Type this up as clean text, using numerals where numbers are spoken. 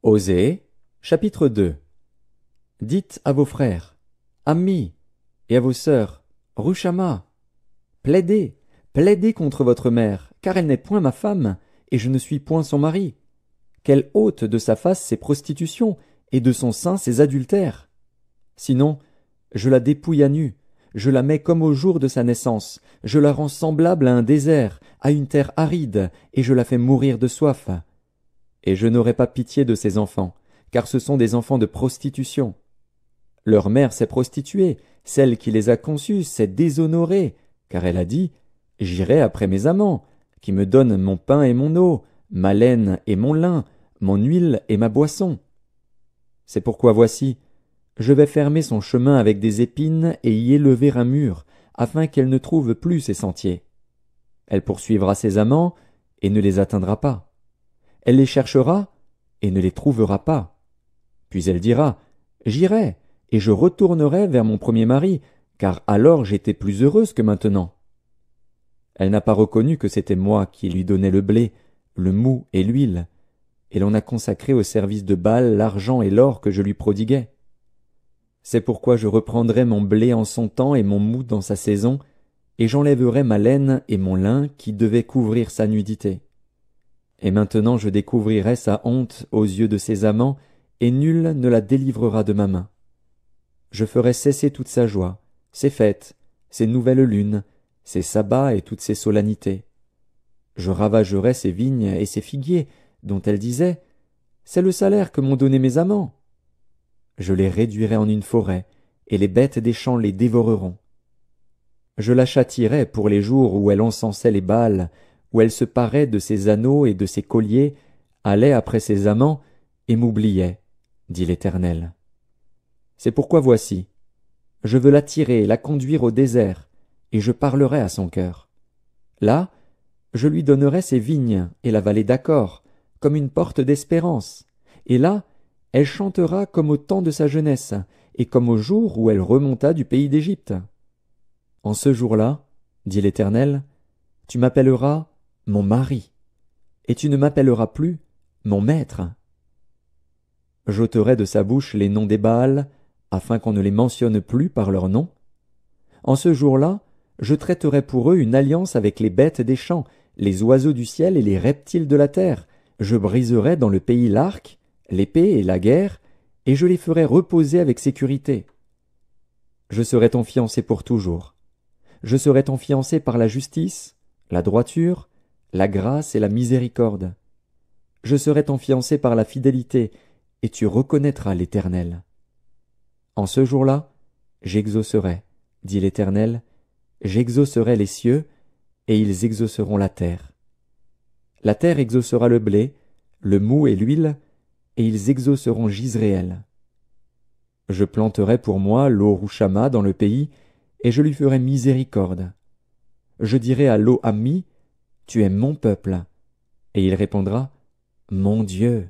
Osée, chapitre 2. Dites à vos frères, Amis, et à vos sœurs, Rushama, plaidez, plaidez contre votre mère, car elle n'est point ma femme, et je ne suis point son mari. Qu'elle ôte de sa face ses prostitutions, et de son sein ses adultères. Sinon, je la dépouille à nu, je la mets comme au jour de sa naissance, je la rends semblable à un désert, à une terre aride, et je la fais mourir de soif. Et je n'aurai pas pitié de ces enfants, car ce sont des enfants de prostitution. Leur mère s'est prostituée, celle qui les a conçus s'est déshonorée, car elle a dit, J'irai après mes amants, qui me donnent mon pain et mon eau, ma laine et mon lin, mon huile et ma boisson. C'est pourquoi voici, je vais fermer son chemin avec des épines et y élever un mur, afin qu'elle ne trouve plus ses sentiers. Elle poursuivra ses amants, et ne les atteindra pas. Elle les cherchera, et ne les trouvera pas. Puis elle dira, J'irai, et je retournerai vers mon premier mari, car alors j'étais plus heureuse que maintenant. Elle n'a pas reconnu que c'était moi qui lui donnais le blé, le mou et l'huile, et l'on a consacré au service de Baal l'argent et l'or que je lui prodiguais. C'est pourquoi je reprendrai mon blé en son temps et mon mou dans sa saison, et j'enlèverai ma laine et mon lin qui devaient couvrir sa nudité. Et maintenant je découvrirai sa honte aux yeux de ses amants, et nul ne la délivrera de ma main. Je ferai cesser toute sa joie, ses fêtes, ses nouvelles lunes, ses sabbats et toutes ses solennités. Je ravagerai ses vignes et ses figuiers, dont elle disait, C'est le salaire que m'ont donné mes amants. Je les réduirai en une forêt, et les bêtes des champs les dévoreront. Je la châtierai pour les jours où elle encensait les Baals, où elle se parait de ses anneaux et de ses colliers, allait après ses amants, et m'oubliait, dit l'Éternel. C'est pourquoi voici, je veux l'attirer et la conduire au désert, et je parlerai à son cœur. Là, je lui donnerai ses vignes et la vallée d'Accor, comme une porte d'espérance, et là, elle chantera comme au temps de sa jeunesse, et comme au jour où elle remonta du pays d'Égypte. En ce jour-là, dit l'Éternel, tu m'appelleras mon mari, et tu ne m'appelleras plus mon maître. J'ôterai de sa bouche les noms des Baals, afin qu'on ne les mentionne plus par leur nom. En ce jour-là, je traiterai pour eux une alliance avec les bêtes des champs, les oiseaux du ciel et les reptiles de la terre. Je briserai dans le pays l'arc, l'épée et la guerre, et je les ferai reposer avec sécurité. Je serai ton fiancé pour toujours. Je serai ton fiancé par la justice, la droiture, la grâce et la miséricorde. Je serai ton fiancé par la fidélité, et tu reconnaîtras l'Éternel. En ce jour-là, j'exaucerai, dit l'Éternel, j'exaucerai les cieux, et ils exauceront la terre. La terre exaucera le blé, le mou et l'huile, et ils exauceront Jizréel. Je planterai pour moi l'eau Rushama dans le pays, et je lui ferai miséricorde. Je dirai à l'eau Ami, Tu es mon peuple, et il répondra, Mon Dieu.